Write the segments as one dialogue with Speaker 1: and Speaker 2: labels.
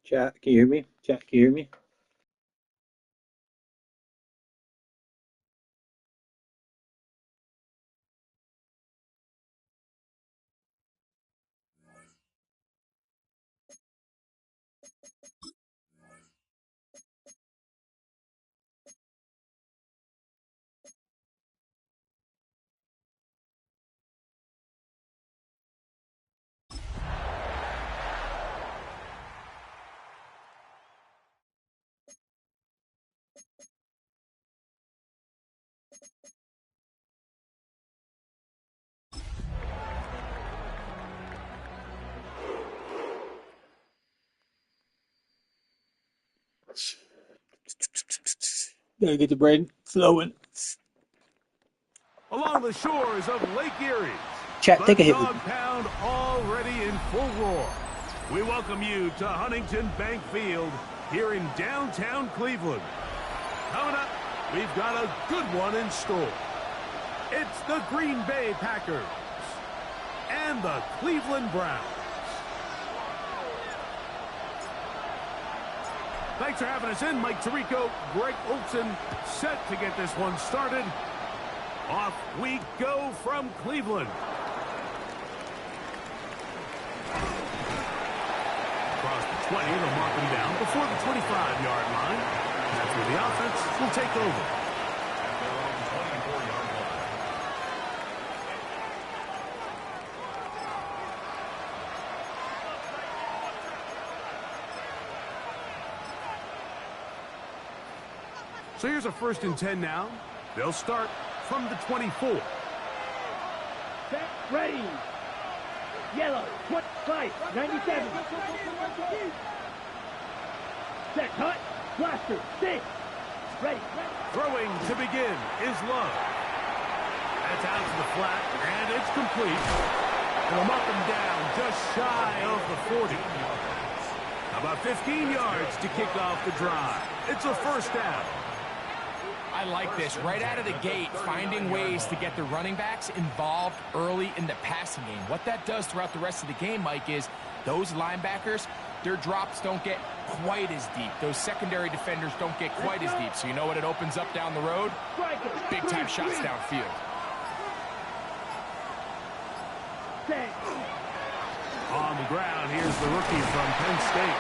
Speaker 1: Chat, can you hear me? Chat, can you hear me? Gotta get the brain flowing.
Speaker 2: Along the shores of Lake Erie,
Speaker 1: Chat,
Speaker 2: the
Speaker 1: take a hit with
Speaker 2: dog
Speaker 1: me.
Speaker 2: pound already in full roar. We welcome you to Huntington Bank Field here in downtown Cleveland. Coming up, we've got a good one in store. It's the Green Bay Packers and the Cleveland Browns. Thanks for having us in. Mike Tirico, Greg Olson, set to get this one started. Off we go from Cleveland. Across the 20, they'll mark him down before the 25-yard line. That's where the offense will take over. At their own 24-yard line. So here's a 1st and 10 now. They'll start from the 24.
Speaker 3: Set, ready. Yellow, 25, 97. Set, cut, blaster, 6. Ready.
Speaker 2: Throwing to begin is Love. That's out to the flat, and it's complete. They'll mark him down just shy of the 40. About 15 yards to kick off the drive. It's a 1st down.
Speaker 4: I like this. Right out of the gate, finding ways to get the running backs involved early in the passing game. What that does throughout the rest of the game, Mike, is those linebackers, their drops don't get quite as deep. Those secondary defenders don't get quite as deep. So you know what it opens up down the road? Big-time shots downfield.
Speaker 2: On the ground, here's the rookie from Penn State.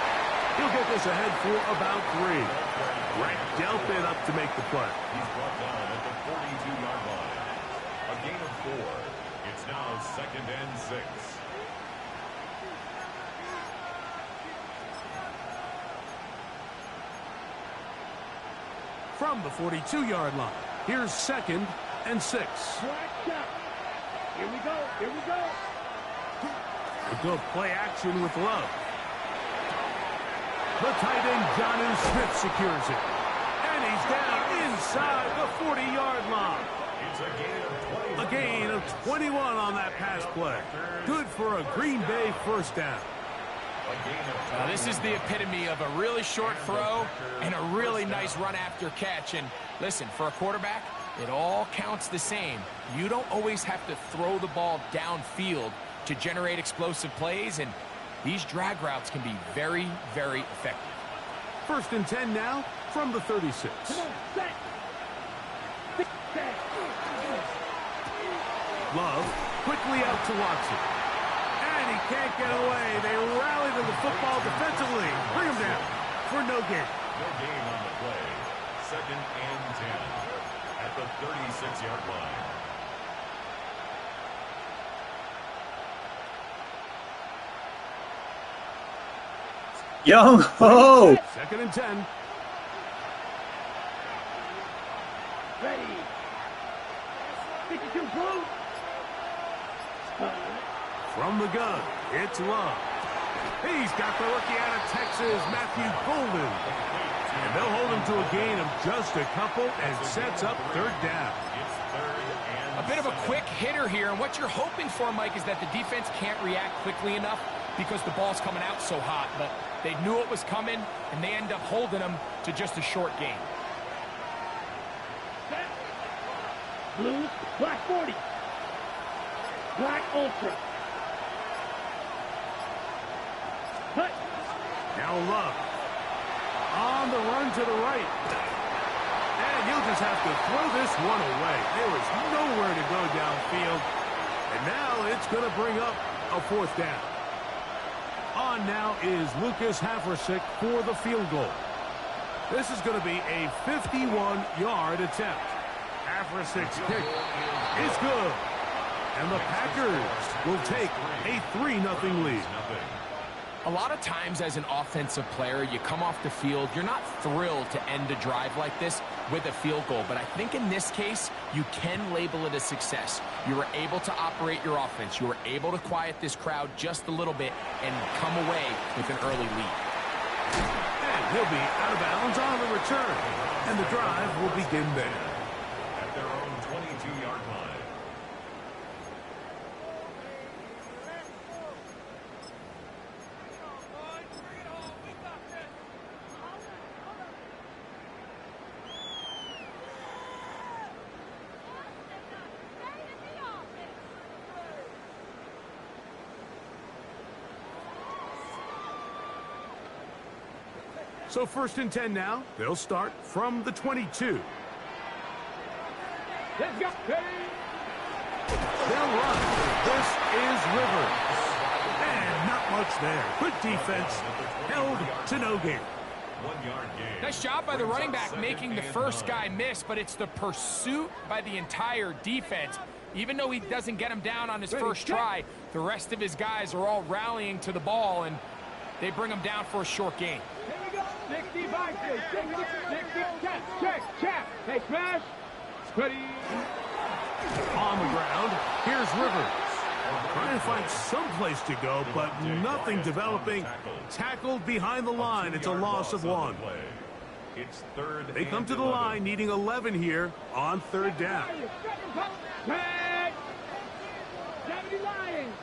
Speaker 2: He'll get this ahead for about 3. Grant Delpit up to make the play.
Speaker 5: He's brought down at the 42-yard line. A gain of 4. It's now 2nd and 6.
Speaker 2: From the 42-yard line, here's 2nd and 6.
Speaker 3: Here we go, here we go.
Speaker 2: A good play action with Love. The tight end, Jonnu Smith, secures it. And he's down inside the 40-yard line.
Speaker 5: It's a
Speaker 2: gain of 21 on that pass play. Good for a Green Bay 1st down.
Speaker 4: Now, this is the epitome of a really short throw and a really nice run after catch. And listen, for a quarterback, it all counts the same. You don't always have to throw the ball downfield to generate explosive plays, and these drag routes can be very, very effective.
Speaker 2: 1st and 10 now from the 36. Love quickly out to Watson. And he can't get away. They rally to the football defensively. Bring him down for no gain.
Speaker 5: No gain on the play. 2nd and 10 at the 36-yard line.
Speaker 1: Young ho!
Speaker 2: 2nd and 10.
Speaker 3: Ready. 52 blue.
Speaker 2: From the gun, it's Love. He's got the rookie out of Texas, Matthew Golden. And they'll hold him to a gain of just a couple and sets up 3rd down.
Speaker 5: It's 3rd and
Speaker 4: A bit of a
Speaker 5: 7.
Speaker 4: quick hitter here, and what you're hoping for, Mike, is that the defense can't react quickly enough because the ball's coming out so hot. But they knew it was coming, and they end up holding them to just a short gain.
Speaker 3: Blues, black 40. Black ultra. Cut.
Speaker 2: Now Love. On the run to the right. And he'll just have to throw this one away. There was nowhere to go downfield. And now it's going to bring up a fourth down. On now is Lucas Haversick for the field goal. This is going to be a 51-yard attempt. Haversick's kick is good. And the Packers will take a 3-0 lead.
Speaker 4: A lot of times as an offensive player, you come off the field, you're not thrilled to end a drive like this with a field goal. But I think in this case, you can label it a success. You were able to operate your offense. You were able to quiet this crowd just a little bit and come away with an early lead.
Speaker 2: And he'll be out of bounds on the return. And the drive will begin there.
Speaker 5: At their own 22-yard line.
Speaker 2: So 1st and 10 now. They'll start from the 22.
Speaker 3: Let's go.
Speaker 2: They'll run. This is Rivers. And not much there. Good defense. Held to no gain.
Speaker 5: 1-yard gain.
Speaker 4: Nice job by the running back making the first guy miss, but it's the pursuit by the entire defense. Even though he doesn't get him down on his first try, the rest of his guys are all rallying to the ball, and they bring him down for a short gain.
Speaker 3: Here we go. 65, 60, check. Hey, smash. Ready.
Speaker 2: On the ground, here's Rivers. Trying to find some place to go, but nothing developing. Tackled behind the line. It's a loss of 1.
Speaker 5: It's third.
Speaker 2: They come
Speaker 5: and
Speaker 2: to the
Speaker 5: 11.
Speaker 2: line needing 11 here on 3rd down.
Speaker 3: Tag. 70 Lions.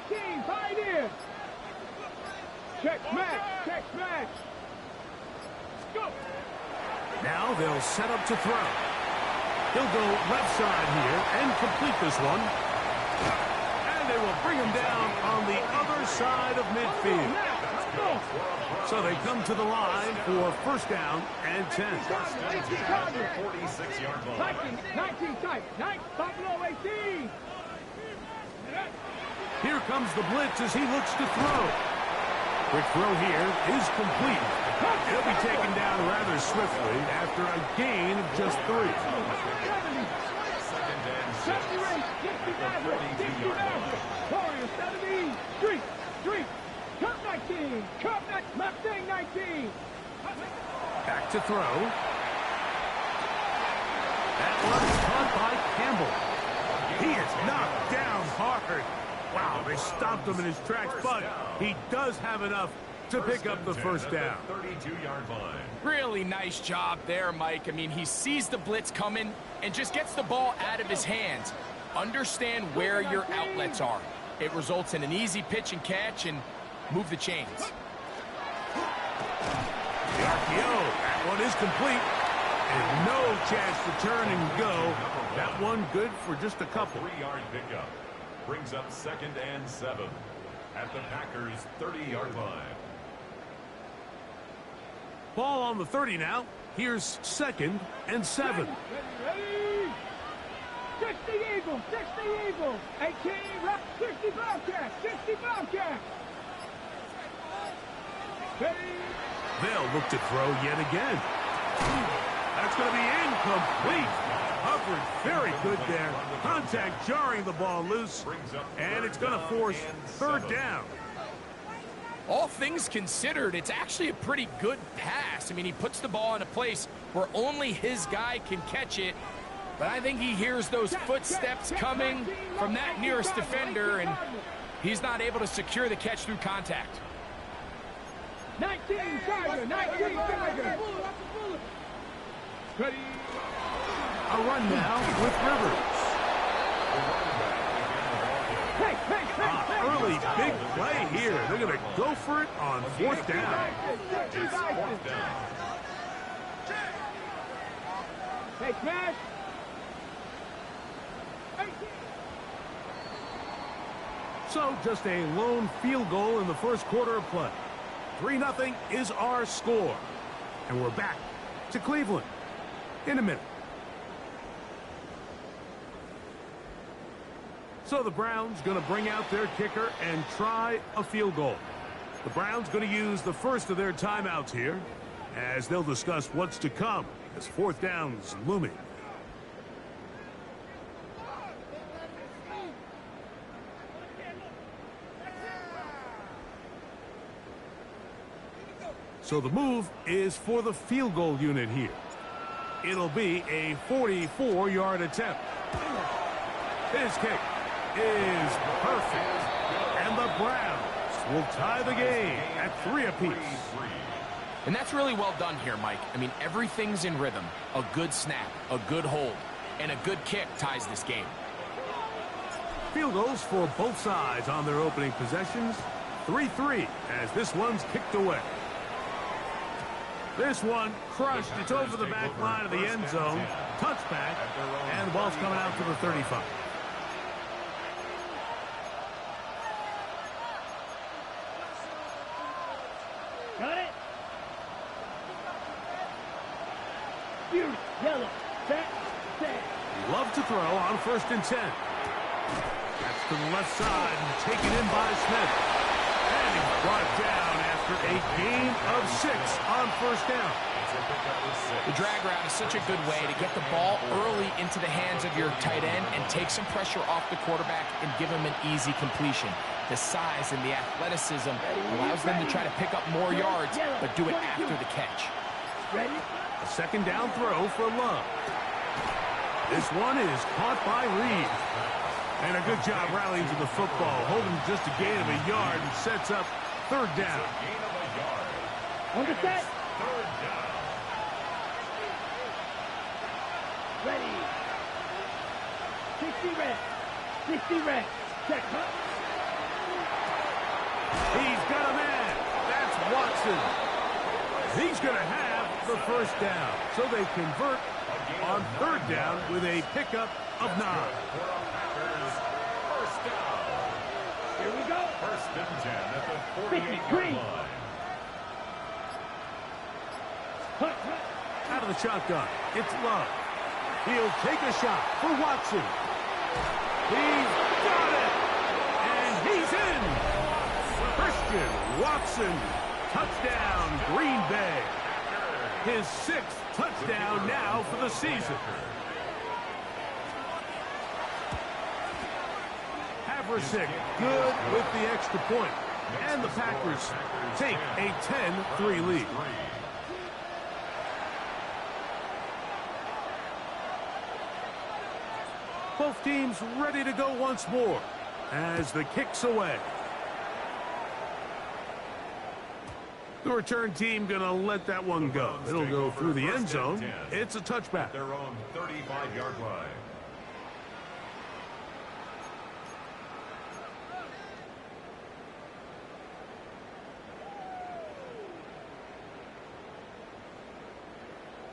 Speaker 3: 18, Pioneer. Check smash. Go.
Speaker 2: Now they'll set up to throw. He'll go left side here and complete this one. And they will bring him down on the other side of midfield. So they come to the line for 1st down and 10.
Speaker 5: 46-yard line.
Speaker 3: 19 type. 9, Buffalo 18.
Speaker 2: Here comes the blitz as he looks to throw. Quick throw here is complete. He'll be taken down rather swiftly after a gain of just 3.
Speaker 3: 70 race. 60 Warriors 70. Street. Cup 19. Mustang 19.
Speaker 2: Back to throw. That one is caught by Campbell. He is knocked down hard. Wow, they stopped him in his tracks, but he does have enough to pick up the 1st down.
Speaker 5: 32-yard line.
Speaker 4: Really nice job there, Mike. I mean, he sees the blitz coming and just gets the ball out of his hands. Understand where your outlets are. It results in an easy pitch and catch and move the chains.
Speaker 2: The RPO, that one is complete. And no chance to turn and go. That one good for just a couple.
Speaker 5: 3-yard pickup. Brings up 2nd and 7 at the Packers' 30-yard line.
Speaker 2: Ball on the 30 now. Here's 2nd and 7.
Speaker 3: Ready. 60 Eagles. 18, 60 Bobcat. Ready.
Speaker 2: They'll look to throw yet again. That's going to be incomplete. Hubbard, very good there. Contact jarring the ball loose. And it's going to force 3rd down.
Speaker 4: All things considered, it's actually a pretty good pass. I mean, he puts the ball in a place where only his guy can catch it. But I think he hears those footsteps coming from that nearest defender, and he's not able to secure the catch through contact.
Speaker 3: 19 Tiger. Ready.
Speaker 2: A run now with Rivers. Early big play here. They're going to go for it on 4th down.
Speaker 3: Hey, smash.
Speaker 2: So just a lone field goal in the first quarter of play. 3-0 is our score. And we're back to Cleveland in a minute. So the Browns going to bring out their kicker and try a field goal. The Browns going to use the first of their timeouts here as they'll discuss what's to come as fourth down's looming. So the move is for the field goal unit here. It'll be a 44-yard attempt. His kick is perfect. And the Browns will tie the game at 3 apiece.
Speaker 4: And that's really well done here, Mike. I mean, everything's in rhythm. A good snap, a good hold, and a good kick ties this game.
Speaker 2: Field goals for both sides on their opening possessions. 3-3 as this one's kicked away. This one crushed. It's over the back line of the end zone. Touchback, and the ball's coming out to the 35.
Speaker 3: Got it? Beauty, yellow, set.
Speaker 2: Love to throw on 1st and 10. That's to the left side, taken in by Smith. And he's brought down after a gain of 6 on 1st down.
Speaker 4: The drag route is such a good way to get the ball early into the hands of your tight end and take some pressure off the quarterback and give him an easy completion. The size and the athleticism allows them to try to pick up more yards, but do it after the catch.
Speaker 3: Ready?
Speaker 2: A 2nd down throw for Love. This one is caught by Reed. And a good job rallying to the football, holding just a gain of a yard and sets up 3rd down.
Speaker 3: On the set. Ready. 60 red. 60 red. Check.
Speaker 2: He's got a man. That's Watson. He's going to have the 1st down. So they convert on 3rd down with a pickup of 9.
Speaker 3: Here we go.
Speaker 5: 1st and 10 at the 48-yard
Speaker 3: Green.
Speaker 5: line.
Speaker 2: Out of the shotgun, it's Love. He'll take a shot for Watson. He's got it! And he's in! Christian Watson, touchdown, Green Bay. His 6th touchdown now for the season. Haversick good with the extra point. And the Packers take a 10-3 lead. Both teams ready to go once more as the kick's away. The return team going to let that one go. It'll go through the end zone. It's a touchback.
Speaker 5: Their own 35-yard line.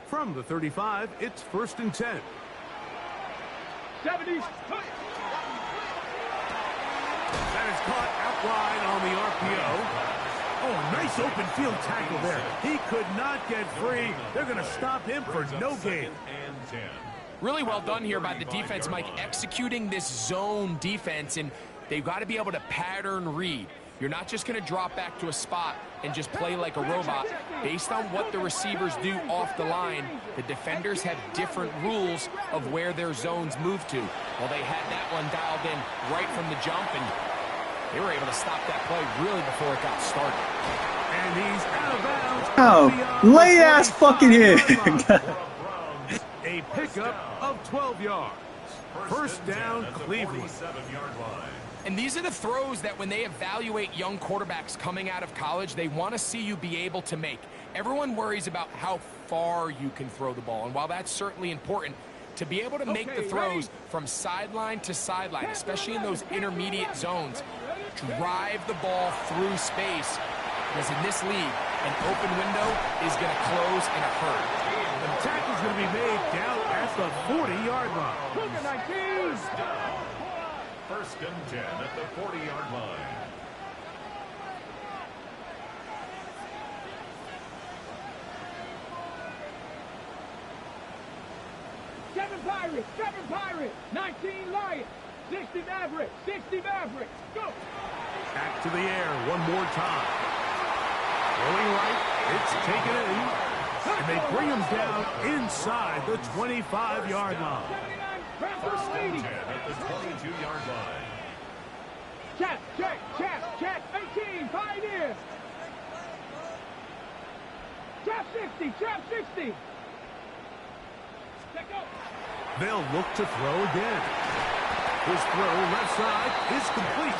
Speaker 2: From the 35, it's 1st and 10.
Speaker 3: 70s.
Speaker 2: That is caught out wide on the RPO. Oh, nice open field tackle there. He could not get free. They're going to stop him for no gain.
Speaker 5: And 10.
Speaker 4: Really well done here by the defense, Mike, executing this zone defense, and they've got to be able to pattern read. You're not just going to drop back to a spot and just play like a robot. Based on what the receivers do off the line, the defenders have different rules of where their zones move to. Well, they had that one dialed in right from the jump, and they were able to stop that play really before it got started.
Speaker 2: And he's out of bounds.
Speaker 1: Oh, late ass fucking hit.
Speaker 2: A pickup of 12 yards. 1st down, Cleveland.
Speaker 5: 47-yard line.
Speaker 4: And these are the throws that when they evaluate young quarterbacks coming out of college, they want to see you be able to make. Everyone worries about how far you can throw the ball. And while that's certainly important, to be able to make the throws from sideline to sideline, especially in those intermediate zones, drive the ball through space. Because in this league, an open window is going to close in a hurry.
Speaker 2: The tackle's going to be made down at the 40-yard line.
Speaker 5: First and 10 at the 40-yard line.
Speaker 3: Seven Pirates, 19 Lions, 60 Mavericks, 60 Mavericks, go!
Speaker 2: Back to the air one more time. Going right, it's taken in. And they bring him down inside the 25-yard line.
Speaker 5: First and 10 at the 22-yard line.
Speaker 3: Check, 18, Pioneer. Trap 60.
Speaker 2: They'll look to throw again. His throw left side is complete.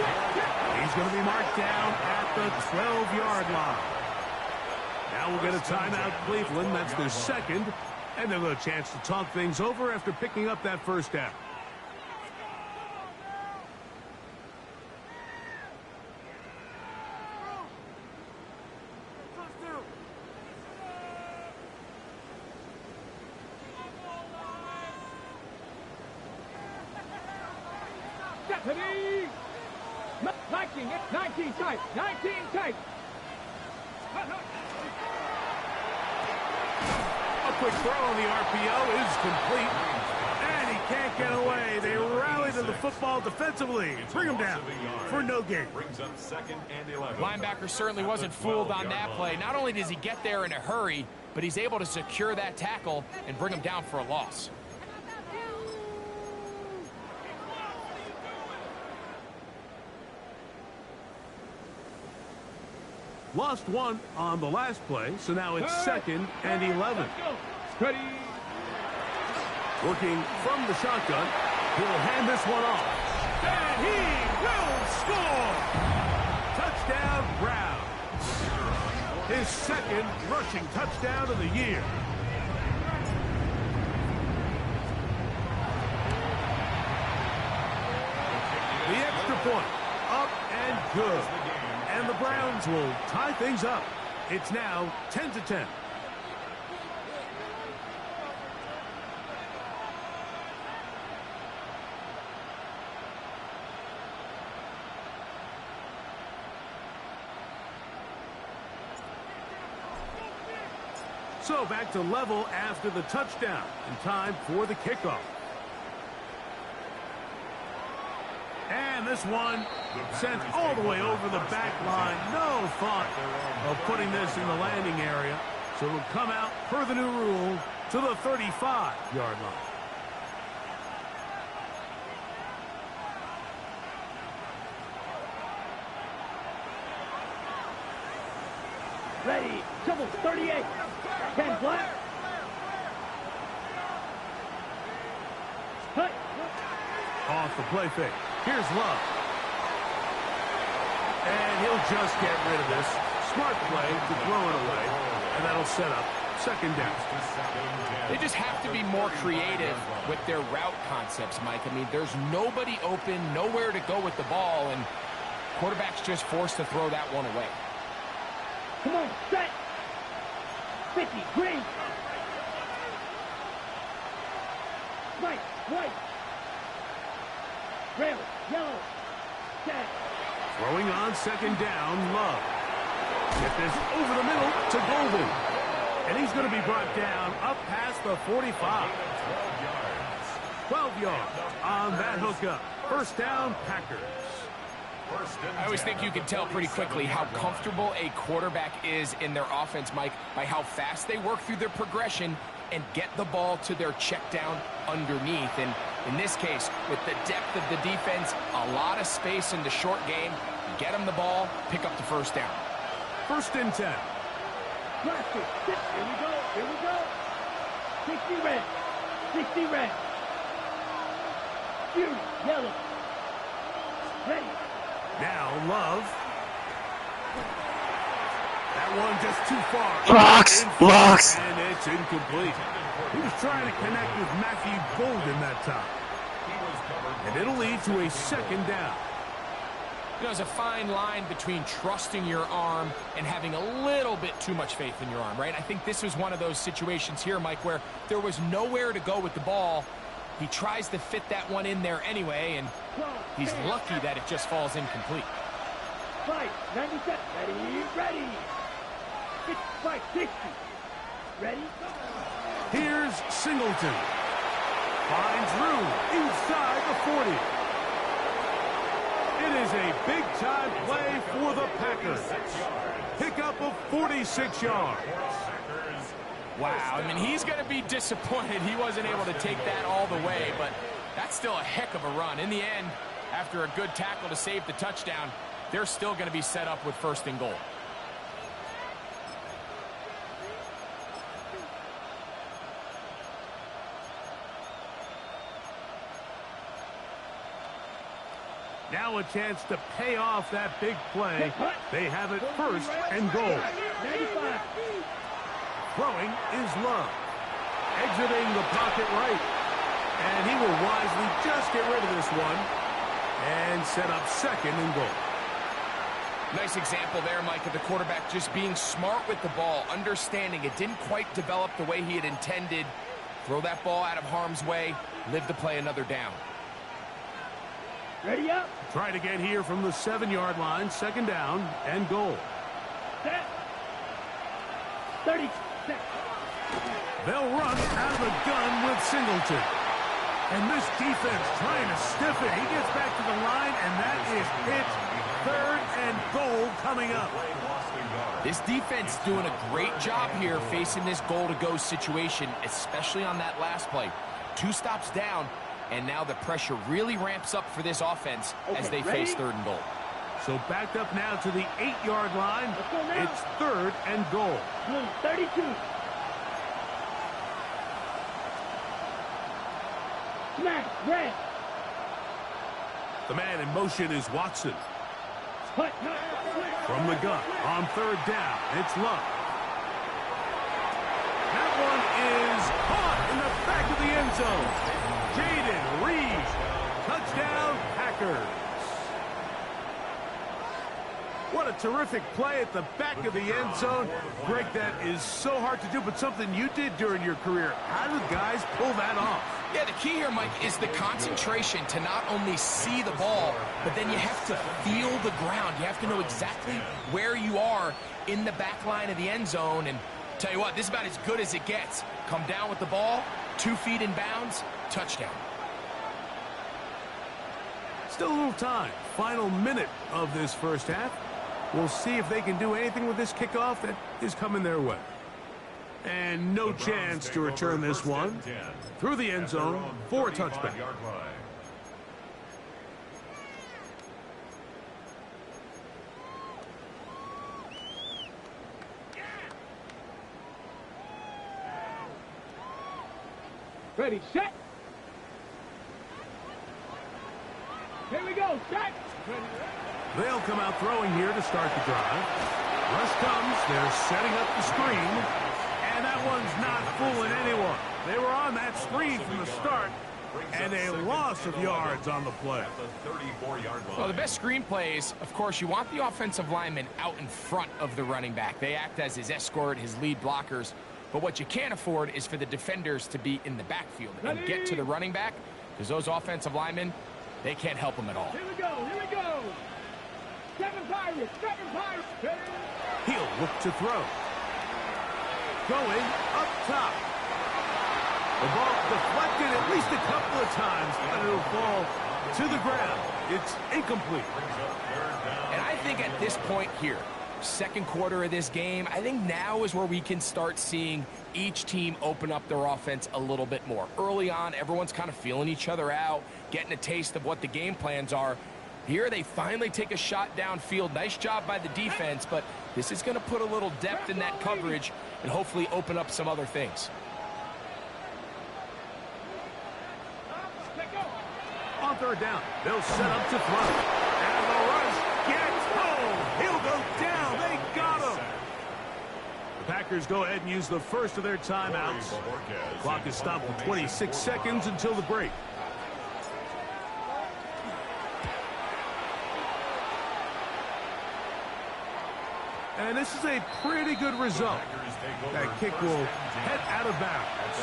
Speaker 2: He's going to be marked down at the 12-yard line. Now we'll get a timeout, Cleveland. That's their second. And they'll get a chance to talk things over after picking up that first down.
Speaker 3: Stephanie! 19 tight.
Speaker 2: A quick throw on the RPO is complete. And he can't get away. They rally to the football defensively. Bring him down for no gain.
Speaker 5: Brings up second and 11.
Speaker 4: Linebacker certainly wasn't fooled on that play. Not only does he get there in a hurry, but he's able to secure that tackle and bring him down for a loss.
Speaker 2: Lost one on the last play, so now it's second and 11.
Speaker 3: Ready.
Speaker 2: Working from the shotgun, he'll hand this one off. And he will score! Touchdown, Brown. His second rushing touchdown of the year. The extra point, up and good. And the Browns will tie things up. It's now 10-10. So back to level after the touchdown. And time for the kickoff. And this one sent all the way over the back line. No thought of putting this in the landing area. So it'll come out, per the new rule, to the 35-yard line.
Speaker 3: Ready. Double 38. 10 flat. Hut.
Speaker 2: Off the play fake. Here's Love. And he'll just get rid of this. Smart play to throw it away. And that'll set up second down.
Speaker 4: They just have to be more creative with their route concepts, Mike. I mean, there's nobody open, nowhere to go with the ball, and quarterback's just forced to throw that one away.
Speaker 3: Come on, set. 50, green. White. Red, yellow, set.
Speaker 2: Throwing on second down, Love. Get this over the middle to Golden. And he's going to be brought down up past the 45. 12 yards on that hookup. First down, Packers.
Speaker 4: I always think you can tell pretty quickly how comfortable a quarterback is in their offense, Mike, by how fast they work through their progression and get the ball to their check down underneath. And in this case, with the depth of the defense, a lot of space in the short game, get them the ball, pick up the first down.
Speaker 2: First and 10.
Speaker 3: Here we go. 60 red. Fury, yellow. Ready.
Speaker 2: Now Love. That one just too far.
Speaker 1: Blocks.
Speaker 2: And it's incomplete. He was trying to connect with Matthew Golden that time. And it'll lead to a second down.
Speaker 4: You know, there's a fine line between trusting your arm and having a little bit too much faith in your arm, right? I think this was one of those situations here, Mike, where there was nowhere to go with the ball, He tries to fit that one in there anyway, and he's lucky that it just falls incomplete.
Speaker 3: Fight, 90 seconds. Ready. Fight, 60. Ready?
Speaker 2: Here's Singleton. Finds room inside the 40. It is a big-time play for the Packers. Pickup of 46 yards.
Speaker 4: Wow, I mean, he's going to be disappointed he wasn't able to take that all the way, but that's still a heck of a run. In the end, after a good tackle to save the touchdown, they're still going to be set up with 1st and goal.
Speaker 2: Now a chance to pay off that big play. They have it 1st and goal.
Speaker 3: 95.
Speaker 2: Throwing is Love. Exiting the pocket right. And he will wisely just get rid of this one and set up 2nd and goal.
Speaker 4: Nice example there, Mike, of the quarterback just being smart with the ball, understanding it didn't quite develop the way he had intended. Throw that ball out of harm's way, live to play another down.
Speaker 3: Ready up.
Speaker 2: Try it again here from the 7-yard line. 2nd down and goal.
Speaker 3: Set. 30 seconds.
Speaker 2: They'll run out of the gun with Singleton. And this defense trying to stiff it. He gets back to the line, and that is it. 3rd and goal coming up.
Speaker 4: This defense doing a great job here facing this goal-to-go situation, especially on that last play. 2 stops down, and now the pressure really ramps up for this offense as they face 3rd and goal.
Speaker 2: So backed up now to the 8-yard line. It's 3rd and goal.
Speaker 3: 32. Smash, red.
Speaker 2: The man in motion is Watson.
Speaker 3: Hut.
Speaker 2: From the gun on 3rd down, it's Love. That one is caught in the back of the end zone. Jaden Reed, touchdown Packers. What a terrific play at the back of the end zone. Greg, that is so hard to do, but something you did during your career. How do guys pull that off?
Speaker 4: Yeah, the key here, Mike, is the concentration to not only see the ball, but then you have to feel the ground. You have to know exactly where you are in the back line of the end zone. And tell you what, this is about as good as it gets. Come down with the ball, 2 feet in bounds, touchdown.
Speaker 2: Still a little time. Final minute of this 1st half. We'll see if they can do anything with this kickoff that is coming their way. And no chance to return this one through the end zone for a touchback.
Speaker 3: Ready, set. Here we go, set.
Speaker 2: They'll come out throwing here to start the drive. Rush comes. They're setting up the screen. And that one's not fooling anyone. They were on that screen from the start. And a loss of yards on the play.
Speaker 4: Well, the best screen plays, of course, you want the offensive lineman out in front of the running back. They act as his escort, his lead blockers. But what you can't afford is for the defenders to be in the backfield and get to the running back, because those offensive linemen, they can't help them at all.
Speaker 3: Here we go, here we go. 7 Pirates, 7 Pirates.
Speaker 2: He'll look to throw. Going up top. The ball deflected at least a couple of times, but it'll fall to the ground. It's incomplete.
Speaker 4: And I think at this point here, 2nd quarter of this game, I think now is where we can start seeing each team open up their offense a little bit more. Early on, everyone's kind of feeling each other out, getting a taste of what the game plans are. Here they finally take a shot downfield. Nice job by the defense, but this is going to put a little depth in that coverage and hopefully open up some other things.
Speaker 2: On 3rd down, they'll set up to throw. And the rush gets home. He'll go down. They got him. The Packers go ahead and use the first of their timeouts. Clock is stopped for 26 seconds until the break. And this is a pretty good result. That kick will head out of bounds.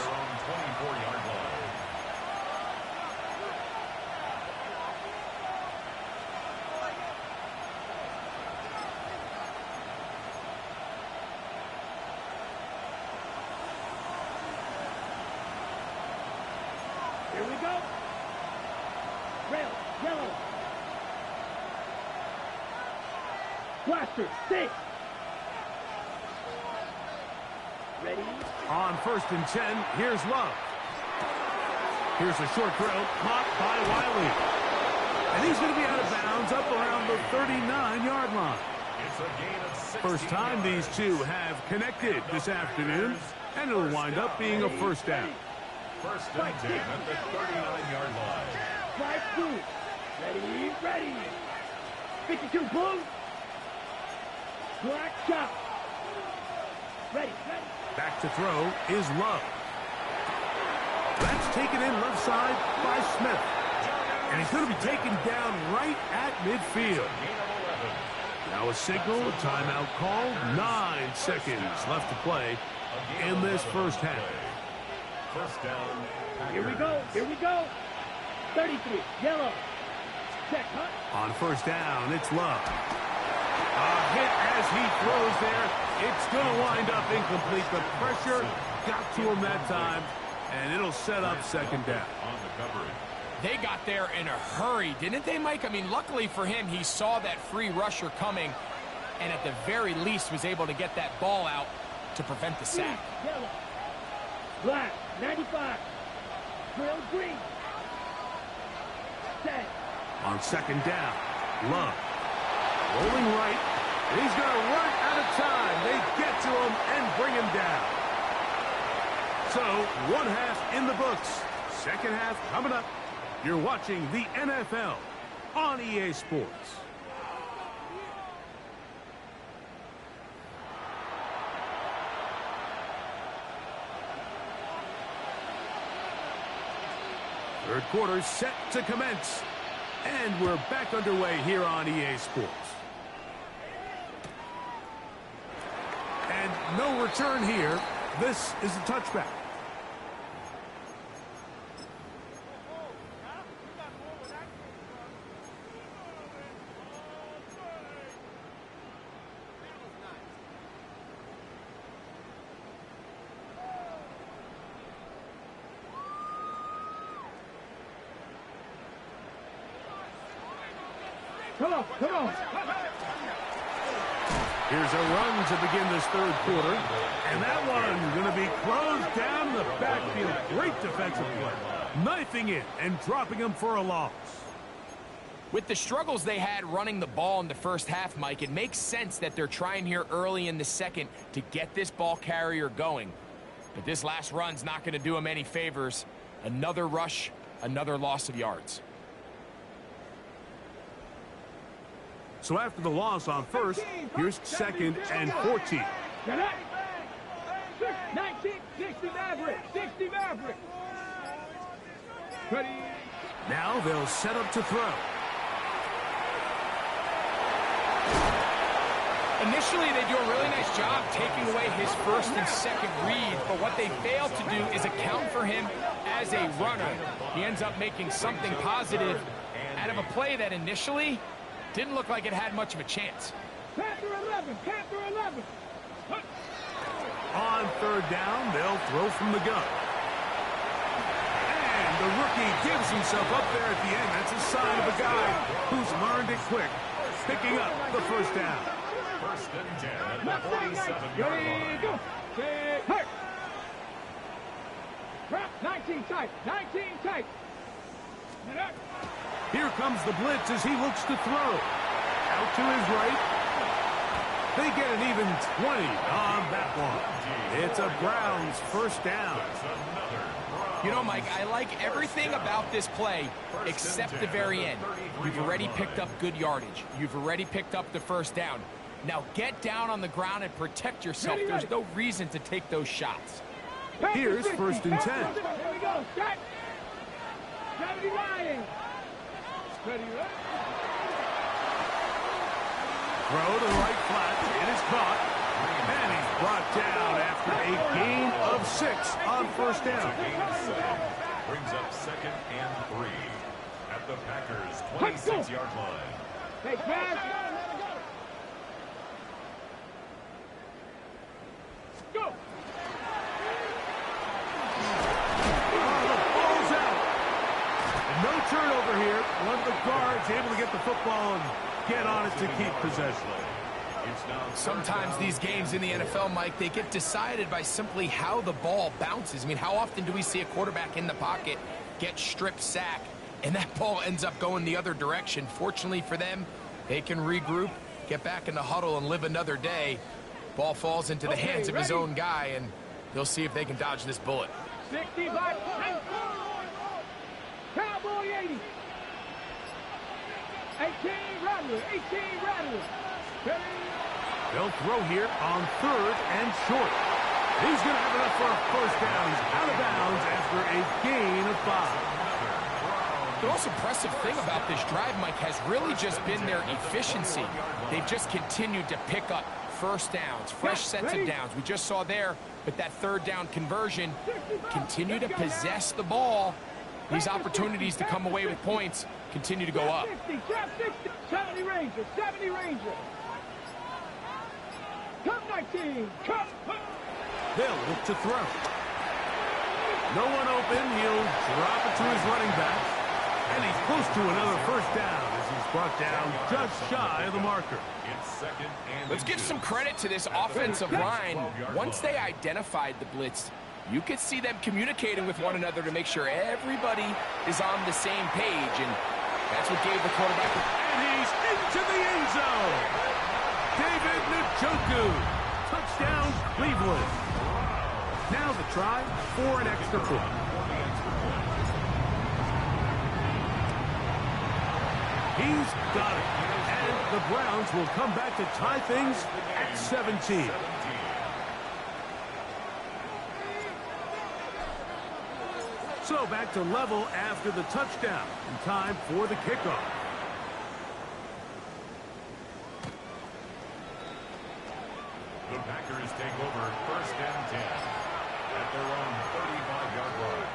Speaker 3: go. Rail, yellow. Blaster, 6. Ready?
Speaker 2: On 1st and 10, here's Love. Here's a short throw, caught by Wiley. And he's going to be out of bounds up around the 39-yard line.
Speaker 5: It's a gain of 16
Speaker 2: First time these two have connected this afternoon, and it'll wind up being a first down.
Speaker 5: First and 10 at the 39-yard line.
Speaker 3: Strike 2. Ready, ready. 52, boom. Black chop. Ready, ready.
Speaker 2: Back to throw is Love. That's taken in left side by Smith. And he's going to be taken down right at midfield. Now a signal, a timeout called. 9 seconds left to play in this first half.
Speaker 5: First down.
Speaker 3: Here we go, here we go. 33, yellow. Check, huh?
Speaker 2: On first down, it's Love. A hit as he throws there. It's going to wind up incomplete. The pressure got to him that time, and it'll set up second down.
Speaker 5: On the coverage.
Speaker 4: They got there in a hurry, didn't they, Mike? I mean, luckily for him, he saw that free rusher coming, and at the very least was able to get that ball out to prevent the sack.
Speaker 3: Yellow. Black, 95. Grill green. Set.
Speaker 2: On second down, Love. Rolling right. And he's going to run out of time. They get to him and bring him down. So, one half in the books. Second half coming up. You're watching the NFL on EA Sports. Third quarter set to commence. And we're back underway here on EA Sports. And no return here. This is a touchback.
Speaker 3: Come on, come on.
Speaker 2: Here's a run to begin this third quarter. And that one going to be closed down in the backfield. Great defensive play. Knifing it and dropping him for a loss.
Speaker 4: With the struggles they had running the ball in the first half, Mike, it makes sense that they're trying here early in the second to get this ball carrier going. But this last run's not going to do him any favors. Another rush, another loss of yards.
Speaker 2: So after the loss on first, here's second and 14.
Speaker 3: 19, 60 Maverick, 60 Maverick. Ready.
Speaker 2: Now they'll set up to throw.
Speaker 4: Initially, they do a really nice job taking away his first and second read, but what they fail to do is account for him as a runner. He ends up making something positive out of a play that initially didn't look like it had much of a chance.
Speaker 3: Panther 11, Panther 11.
Speaker 2: On third down, they'll throw from the gun. And the rookie gives himself up there at the end. That's a sign of a guy who's learned it quick, picking up the first down.
Speaker 5: First and 10 at the 47-yard line.
Speaker 3: Go. Hurt. Drop. 19 tight. 19 tight.
Speaker 2: Here comes the blitz as he looks to throw. Out to his right. They get an even 20 on that one. It's a Browns first down.
Speaker 4: You know, Mike, I like everything about this play except the very end. You've already picked up good yardage. You've already picked up the first down. Now get down on the ground and protect yourself. There's no reason to take those shots.
Speaker 2: Here's first and 10.
Speaker 3: Here we go. Start. 79. Ready, right?
Speaker 2: Throw to the right flat. It is caught. And he's brought down after a gain of 6 on first down.
Speaker 5: Brings up second and 3 at the Packers' 26-yard line.
Speaker 3: Hey, pass. Go.
Speaker 2: Oh, the ball's out. turnover here. One of the guards able to get the football and get on it to keep possession.
Speaker 4: Sometimes these games in the NFL, Mike, they get decided by simply how the ball bounces. I mean, how often do we see a quarterback in the pocket get strip sack, and that ball ends up going the other direction? Fortunately for them, they can regroup, get back in the huddle, and live another day. Ball falls into the hands of his own guy, and they'll see if they can dodge this bullet.
Speaker 3: 65. Cowboy 80. 18 Rattler. 18 Rattler.
Speaker 2: They'll throw here on 3rd and short. He's going to have enough for a first down. He's out of bounds after a gain of 5.
Speaker 4: The most impressive thing about this drive, Mike, has really just been their efficiency. They've just continued to pick up first downs, fresh sets of downs. We just saw there, but that 3rd down conversion, continue to possess the ball. These opportunities to come away with points continue to go up.
Speaker 3: 70 Ranger. 70 Ranger. Come 19. Come.
Speaker 2: They'll look to throw. No one open. He'll drop it to his running back. And he's close to another first down as he's brought down just shy of the marker.
Speaker 4: Let's give some credit to this offensive line. Once they identified the blitz, you could see them communicating with one another to make sure everybody is on the same page, and that's what gave the quarterback.
Speaker 2: And he's into the end zone. David Njoku. Touchdown, Cleveland. Now the try for an extra point. He's got it. And the Browns will come back to tie things at 17. So back to level after the touchdown. And time for the kickoff.
Speaker 5: The Packers take over 1st and 10 at their own 35-yard line.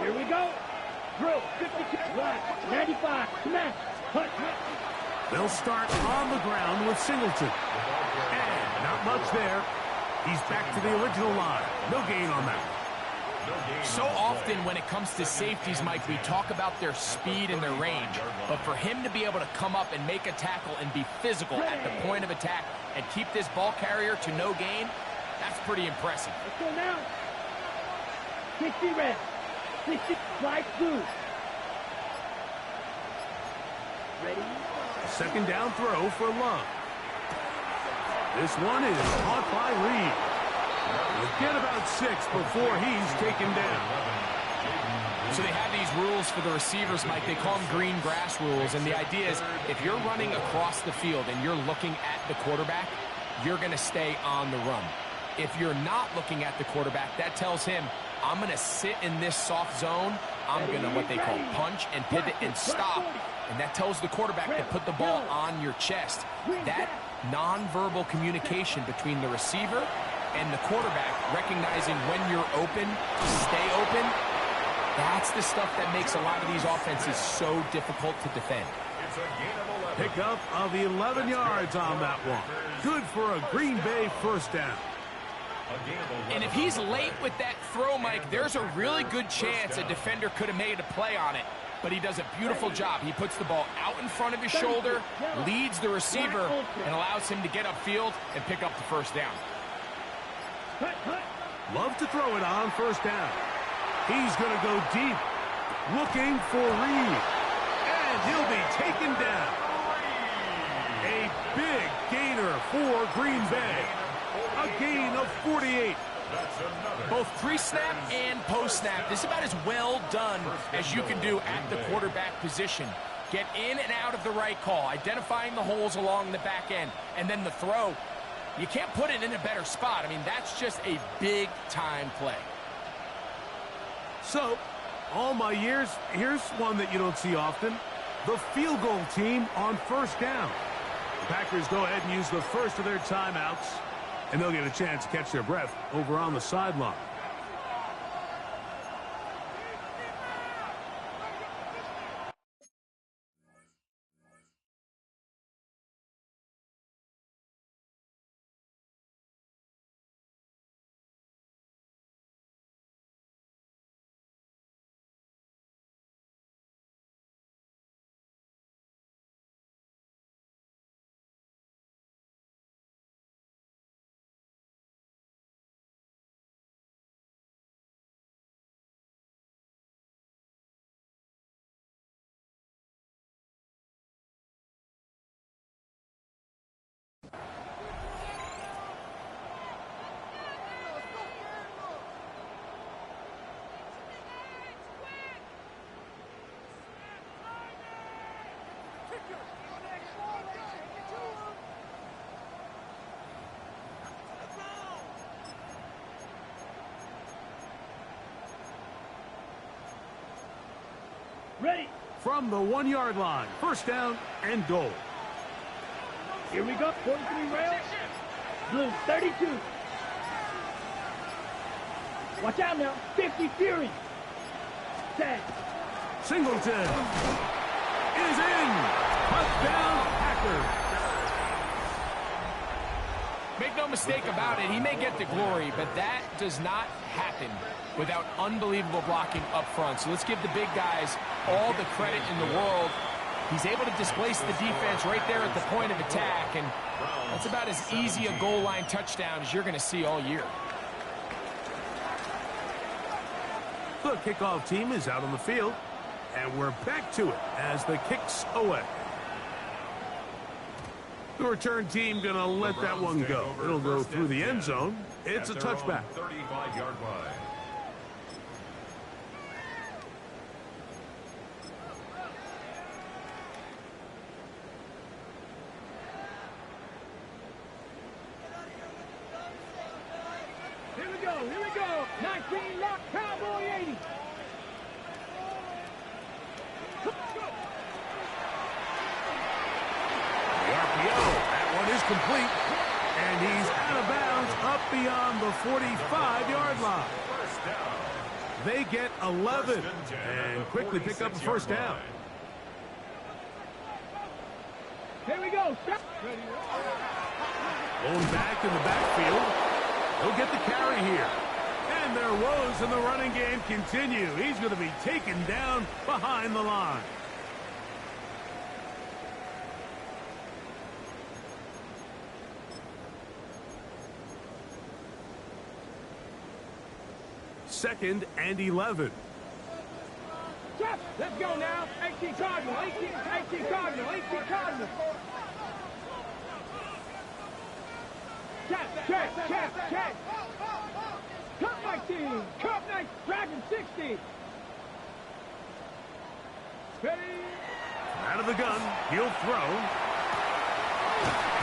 Speaker 3: Here we go. Drill. 52. Right. 95. Smash. Punch.
Speaker 2: They'll start on the ground with Singleton. And not much there. He's back to the original line. No gain on that.
Speaker 4: So often when it comes to safeties, Mike, we talk about their speed and their range. But for him to be able to come up and make a tackle and be physical at the point of attack and keep this ball carrier to no gain, that's pretty impressive.
Speaker 3: Let's go now. 60 red. 60 slide through. Ready?
Speaker 2: Second down throw for Love. This one is caught by Reed. We'll get about 6 before he's taken down.
Speaker 4: So they have these rules for the receivers, Mike. They call them green grass rules. And the idea is if you're running across the field and you're looking at the quarterback, you're going to stay on the run. If you're not looking at the quarterback, that tells him, I'm going to sit in this soft zone. I'm going to what they call punch and pivot and stop. And that tells the quarterback to put the ball on your chest. That nonverbal communication between the receiver and the quarterback, recognizing when you're open, stay open, that's the stuff that makes a lot of these offenses so difficult to defend.
Speaker 2: Pickup of 11 yards on that one. Good for a Green Bay first down.
Speaker 4: And if he's late with that throw, Mike, there's a really good chance a defender could have made a play on it. But he does a beautiful job. He puts the ball out in front of his shoulder, leads the receiver, and allows him to get upfield and pick up the first down.
Speaker 2: Love to throw it on first down. He's going to go deep, looking for Reed. And he'll be taken down. A big gainer for Green Bay. A gain of 48.
Speaker 4: Both pre-snap and post-snap. This is about as well done as you can do at the quarterback position. Get in and out of the right call, identifying the holes along the back end, and then the throw. You can't put it in a better spot. I mean, that's just a big-time play.
Speaker 2: So, all my years, here's one that you don't see often. The field goal team on first down. The Packers go ahead and use the first of their timeouts, and they'll get a chance to catch their breath over on the sideline.
Speaker 3: Ready.
Speaker 2: From the 1-yard line, first down and goal.
Speaker 3: Here we go. 43 rails. Blue 32. Watch out now. 50 Fury. Set.
Speaker 2: Singleton is in. Touchdown, Packers.
Speaker 4: Make no mistake about it, he may get the glory, but that does not happen without unbelievable blocking up front. So let's give the big guys all the credit in the world. He's able to displace the defense right there at the point of attack, and that's about as easy a goal line touchdown as you're going to see all year.
Speaker 2: The kickoff team is out on the field, and we're back to it as the kick's away. The return team going to let that one go. It'll go through the end zone. It's a touchback.
Speaker 5: 35-yard line.
Speaker 3: Here we go. Here we go. 19 lock. Cowboy 80.
Speaker 2: The RPO, that one is complete, and he's out of bounds up beyond the 45-yard line. They get 11 and quickly pick up the first down.
Speaker 3: Here we go. Stop.
Speaker 2: Blown back in the backfield. He'll get the carry here. And their woes in the running game continue. He's going to be taken down behind the line. Second and 11.
Speaker 3: Check. Let's go now. 18 Cardinal. 18 Cardinal. 18 Cardinal. Check. Cup 19. Cup 19. Dragon 60. Ready.
Speaker 2: Out of the gun. He'll throw.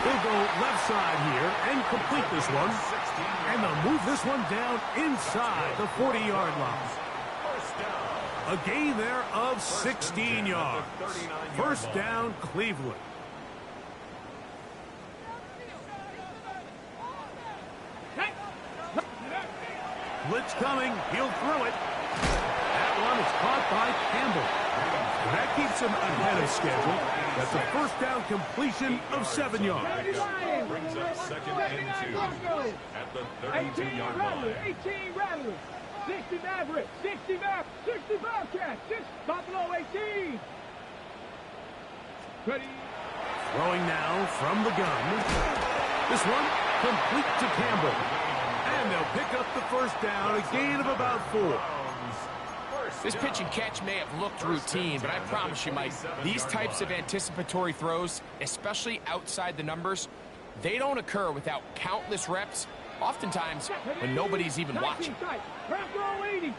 Speaker 2: He'll go left side here and complete this one. And they'll move this one down inside the 40-yard line. A gain there of 16 yards. First down, Cleveland. Blitz coming. He'll throw it. That one is caught by Campbell. And that keeps him ahead of schedule. That's a first down completion of 7 yards.
Speaker 5: Brings up second and 2 at the 32-yard line.
Speaker 3: 18 Rattlers. 60 Maverick. 60 Bobcats. 6 Buffalo 18. Ready.
Speaker 2: Throwing now from the gun. This one complete to Campbell. And they'll pick up the first down, a gain of about 4.
Speaker 4: This pitch and catch may have looked routine, but I promise you, Mike, these types of anticipatory throws, especially outside the numbers, they don't occur without countless reps, oftentimes when nobody's even watching.
Speaker 3: Buffalo 80.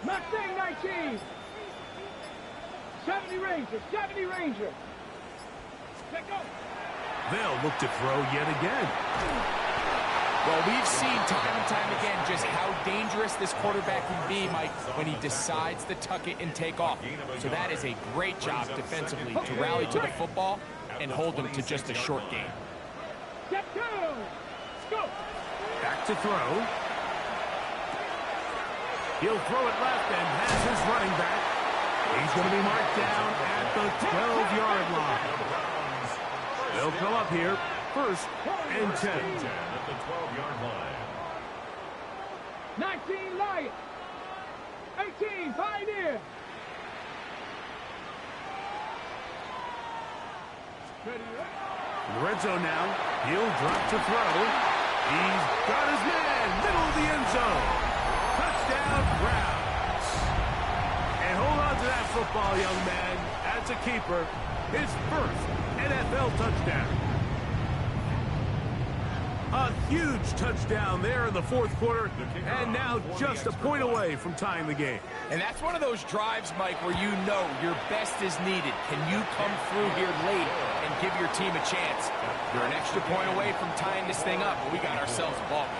Speaker 3: Mustang 19. 70 Ranger. 70 Ranger. Let go.
Speaker 2: They'll look to throw yet again.
Speaker 4: Well, we've seen time and time again just how dangerous this quarterback can be, Mike, when he decides to tuck it and take off. So that is a great job defensively to rally to the football and hold him to just a short gain.
Speaker 3: Step 2. Go.
Speaker 2: Back to throw. He'll throw it left and has his running back. He's going to be marked down at the 12-yard line. They'll come up here, first and 10.
Speaker 5: At the 12-yard line.
Speaker 3: 19 Lion. 18 Pioneer.
Speaker 2: In the red zone now. He'll drop to throw. He's got his man, middle of the end zone. Touchdown, Browns. And hold on to that football, young man. That's a keeper. His first NFL touchdown. A huge touchdown there in the fourth quarter, and now just a point away from tying the game.
Speaker 4: And that's one of those drives, Mike, where you know your best is needed. Can you come through here late and give your team a chance? You're an extra point away from tying this thing up, but we got ourselves a ball game.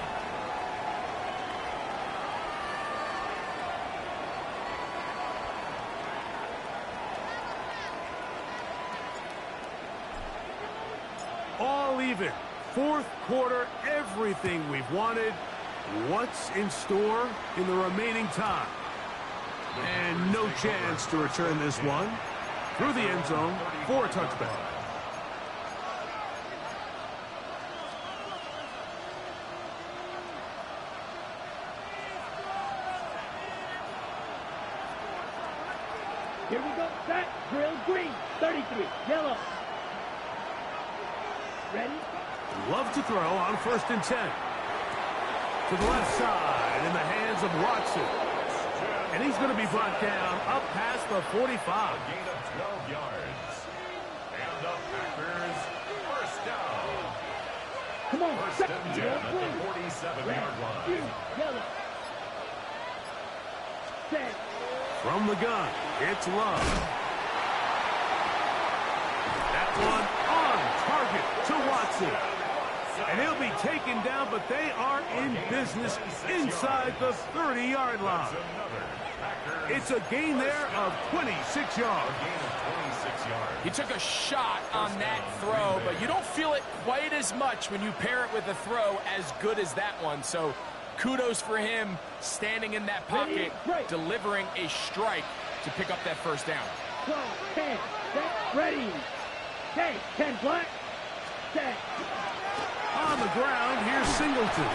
Speaker 2: All even. Fourth quarter, everything we've wanted. What's in store in the remaining time? And no chance to return this one. Through the end zone for a touchback.
Speaker 3: Here we go. Set. Drill green. 33. Yellow. Ready?
Speaker 2: Love to throw on 1st and 10. To the left side in the hands of Watson. And he's going to be brought down up past the 45.
Speaker 5: A gain of 12 yards. And the Packers first down.
Speaker 3: Come on.
Speaker 5: First and 10 at the 47-yard line.
Speaker 3: Yellow. Set.
Speaker 2: From the gun, it's Love. That one on target to Watson. And he'll be taken down, but they are in business inside the 30-yard line. It's a gain there of 26 yards.
Speaker 4: He took a shot on that throw, but you don't feel it quite as much when you pair it with a throw as good as that one. So kudos for him standing in that pocket, delivering a strike to pick up that first down.
Speaker 3: 12, 10, set, ready. 10, 10 black, set.
Speaker 2: On the ground, here's Singleton.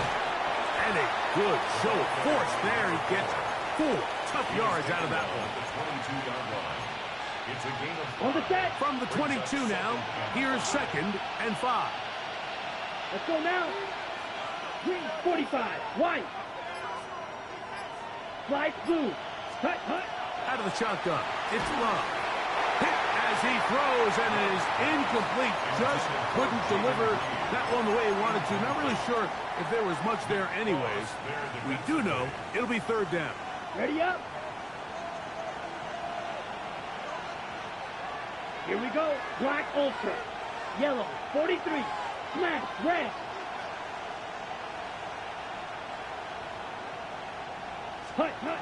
Speaker 2: And a good show of force there. He gets 4 tough yards out of that one.
Speaker 5: It's a gain of
Speaker 3: On the set.
Speaker 2: From the 22 now, here's 2nd and 5.
Speaker 3: Let's go now. Green, 45. White. Slide blue. Hut, hut.
Speaker 2: Out of the shotgun, it's Love. Hit as he throws, and it is incomplete. Just couldn't deliver that one the way he wanted to. Not really sure if there was much there anyways. We do know it'll be 3rd down.
Speaker 3: Ready up. Here we go. Black Ultra. Yellow, 43. Smash, red. Hut, hut.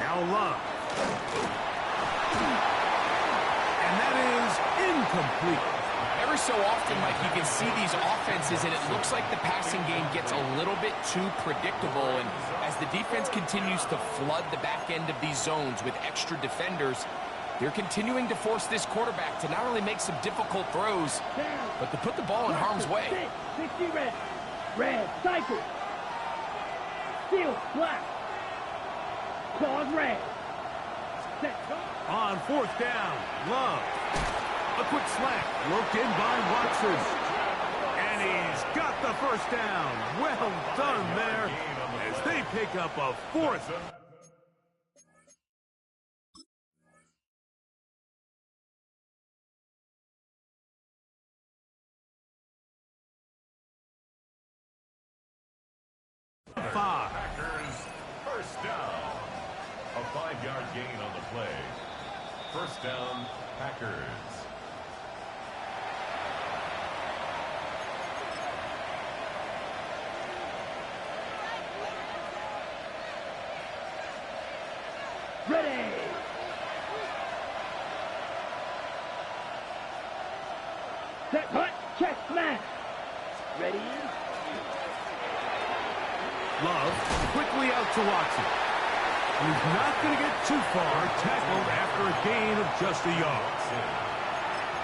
Speaker 2: Now Love. And that is incomplete.
Speaker 4: Every so often, Mike, you can see these offenses, and it looks like the passing game gets a little bit too predictable. And as the defense continues to flood the back end of these zones with extra defenders, they're continuing to force this quarterback to not only make some difficult throws, but to put the ball in harm's way.
Speaker 3: 60 red. Red, cycle. Steel, black. Claws, red. Set, go.
Speaker 2: On 4th down, Love. A quick slant, looked in by Watson. And he's got the first down. Well done there as they pick up a 4th.
Speaker 5: Packers first down. A 5-yard gain on the play. First down, Packers.
Speaker 3: Ready. Set, hut, check, smash. Ready.
Speaker 2: Love quickly out to Watson. He's not going to get too far, tackled after a gain of just a yard.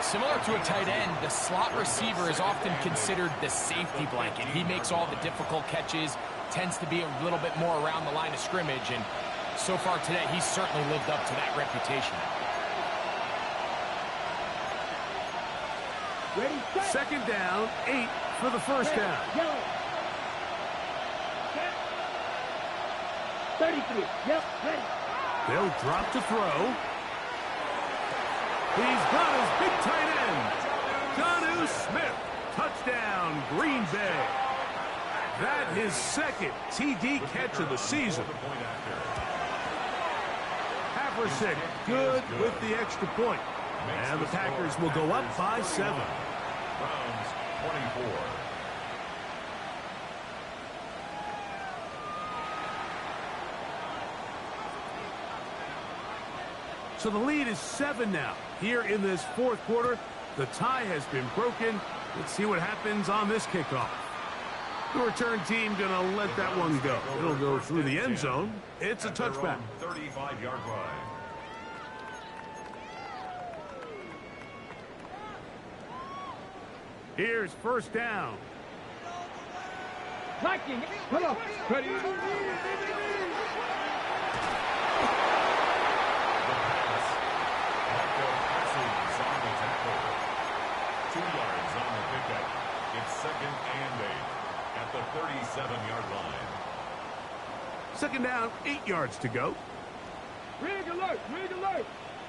Speaker 4: Similar to a tight end, the slot receiver is often considered the safety blanket. He makes all the difficult catches, tends to be a little bit more around the line of scrimmage, and so far today, he's certainly lived up to that reputation.
Speaker 3: Ready, set.
Speaker 2: 2nd down, 8 for the first down.
Speaker 3: Yellow. Set. 33. Yep, ready.
Speaker 2: They'll drop to throw. He's got his big tight end, Jonnu Smith. Touchdown, Green Bay. That his second TD catch of the season. Haversick good with the extra point. And the Packers will go up by 7.
Speaker 5: Browns 24.
Speaker 2: So the lead is 7 now. Here in this fourth quarter, the tie has been broken. Let's see what happens on this kickoff. The return team going to let that one go. It'll go through the end zone. It's a touchback.
Speaker 5: 35-yard line.
Speaker 2: Here's first down.
Speaker 3: Liking. Come on. Ready.
Speaker 5: Second and 8 at the 37-yard line.
Speaker 2: Second down, 8 yards to go.
Speaker 3: Rig alert, rig alert.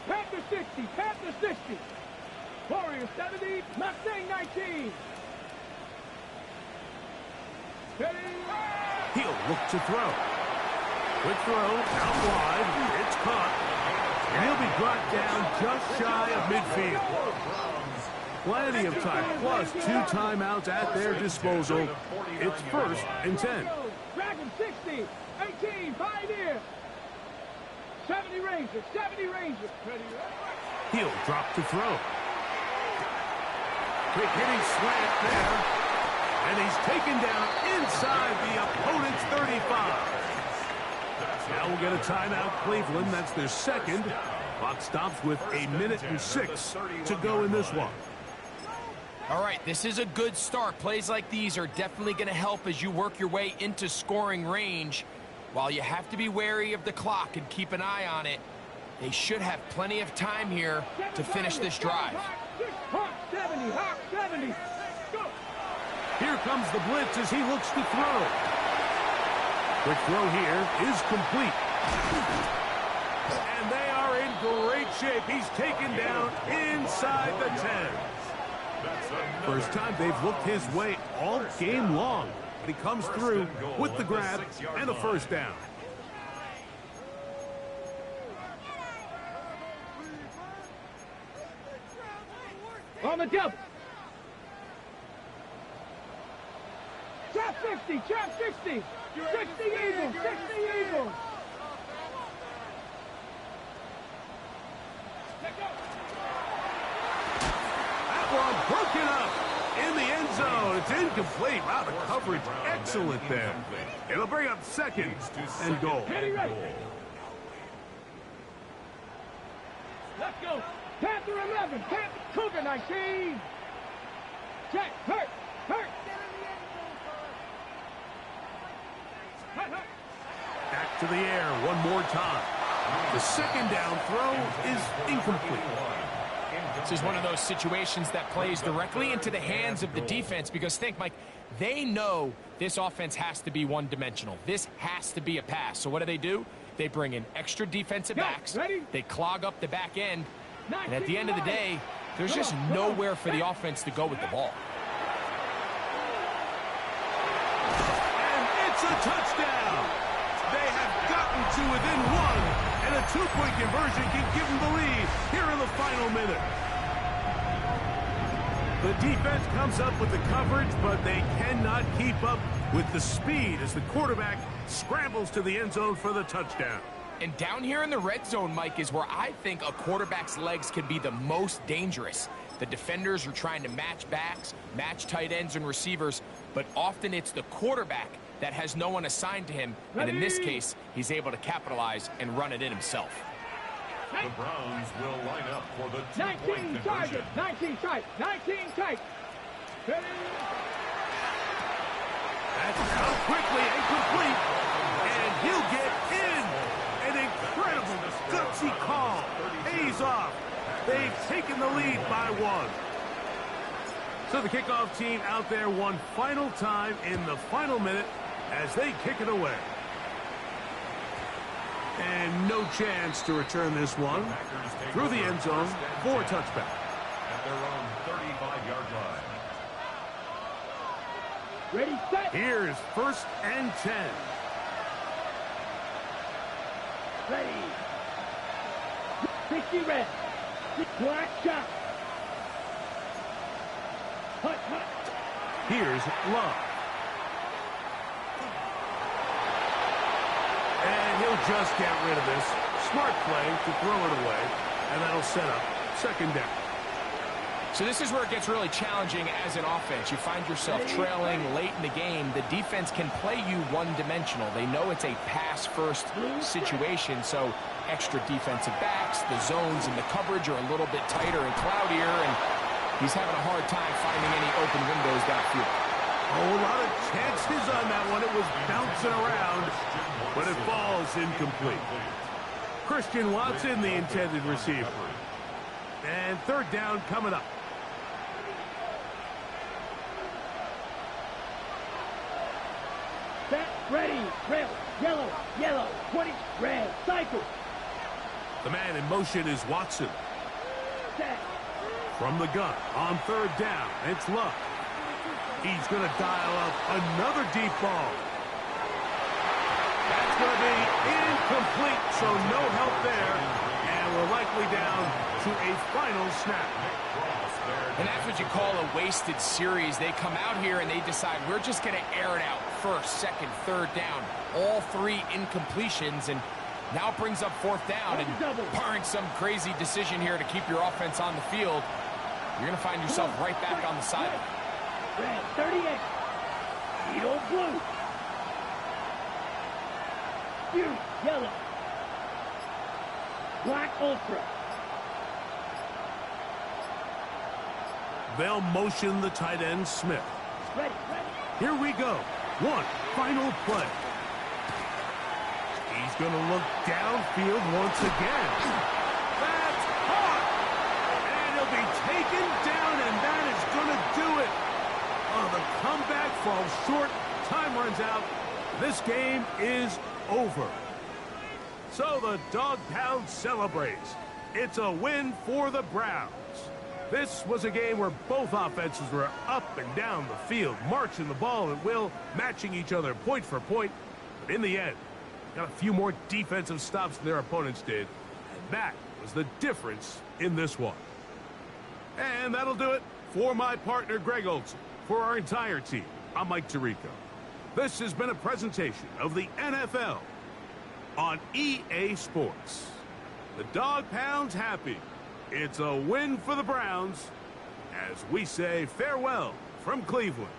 Speaker 3: Panther 60, Panther 60. Warrior 70, Mustang 19. Ready.
Speaker 2: He'll look to throw. Quick throw, out wide. It's caught. And he'll be brought down just shy of midfield. Plenty of time, plus 2 timeouts at their disposal. It's first and 10.
Speaker 3: Dragon 60, 18, Pioneer. 70 Rangers, 70 Rangers. Ready.
Speaker 2: He'll drop to throw. Quick hitting slant there. And he's taken down inside the opponent's 35. Now we'll get a timeout, Cleveland. That's their second. Clock stops with 1:06 to go in this one.
Speaker 4: All right, this is a good start. Plays like these are definitely going to help as you work your way into scoring range. While you have to be wary of the clock and keep an eye on it, they should have plenty of time here to finish this drive.
Speaker 3: Hawk 70, Hawk 70. Go.
Speaker 2: Here comes the blitz as he looks to throw. Quick throw here is complete. And they are in great shape. He's taken down inside the 10. First time they've looked his way all game long. But he comes through with the grab and a first down.
Speaker 3: On the double. Trap 60, trap 60. 60 Eagles, 60 Eagles.
Speaker 2: Broken up in the end zone. It's incomplete. Wow, the coverage excellent there. It'll bring up second and goal.
Speaker 3: Let's go. Panther 11, Panther Cougar 19. Check, hurt.
Speaker 2: Back to the air one more time. The second down throw is incomplete.
Speaker 4: This is one of those situations that plays directly into the hands of the defense because think, Mike, they know this offense has to be one-dimensional. This has to be a pass. So what do? They bring in extra defensive backs. They clog up the back end. And at the end of the day, there's just nowhere for the offense to go with the ball.
Speaker 2: And it's a touchdown. They have gotten to within one, and a 2-point conversion can give them the lead here in the final minute. The defense comes up with the coverage, but they cannot keep up with the speed as the quarterback scrambles to the end zone for the touchdown.
Speaker 4: And down here in the red zone, Mike, is where I think a quarterback's legs can be the most dangerous. The defenders are trying to match backs, match tight ends and receivers, but often it's the quarterback that has no one assigned to him, and in this case, he's able to capitalize and run it in himself.
Speaker 5: The Browns will line up for the 2-point
Speaker 3: 19
Speaker 5: conversion.
Speaker 3: 19 tight, 19 tight.
Speaker 2: That's out quickly and complete, and he'll get in. An incredible, gutsy call. Pays off. They've taken the lead by 1. So the kickoff team out there one final time in the final minute as they kick it away. And no chance to return this one through the end zone for a touchback.
Speaker 5: At their own 35-yard line.
Speaker 3: Ready, set.
Speaker 2: Here's 1st and 10.
Speaker 3: Ready. 60 red. Black shot. Hut, hut.
Speaker 2: Here's Love. And he'll just get rid of this. Smart play to throw it away. And that'll set up 2nd down.
Speaker 4: So this is where it gets really challenging as an offense. You find yourself trailing late in the game. The defense can play you one-dimensional. They know it's a pass-first situation, so extra defensive backs, the zones and the coverage are a little bit tighter and cloudier, and he's having a hard time finding any open windows downfield.
Speaker 2: Oh, a lot of chances on that one. It was bouncing around, but it falls incomplete. Christian Watson, the intended receiver. And 3rd down coming up.
Speaker 3: Set, ready, rail, yellow, yellow, 20, red, cycle.
Speaker 2: The man in motion is Watson.
Speaker 3: Set.
Speaker 2: From the gun on 3rd down, it's Love. He's going to dial up another deep ball. That's going to be incomplete, so no help there. And we're likely down to a final snap.
Speaker 4: And that's what you call a wasted series. They come out here and they decide we're just going to air it out. 1st, 2nd, 3rd down. All 3 incompletions, and now it brings up 4th down. And barring some crazy decision here to keep your offense on the field, you're going to find yourself right back on the sideline.
Speaker 3: Red, 38. Needle blue. Fury, yellow. Black ultra.
Speaker 2: They'll motion the tight end, Smith.
Speaker 3: Ready, ready.
Speaker 2: Here we go. One final play. He's going to look downfield once again. That's hot! And he'll be taken down, and that is going to do it. Oh, the comeback falls short. Time runs out. This game is over. So the Dog Pound celebrates. It's a win for the Browns. This was a game where both offenses were up and down the field, marching the ball at will, matching each other point for point. But in the end, got a few more defensive stops than their opponents did. And that was the difference in this one. And that'll do it for my partner, Greg Olsen. For our entire team, I'm Mike Tirico. This has been a presentation of the NFL on EA Sports. The Dog Pound's happy. It's a win for the Browns as we say farewell from Cleveland.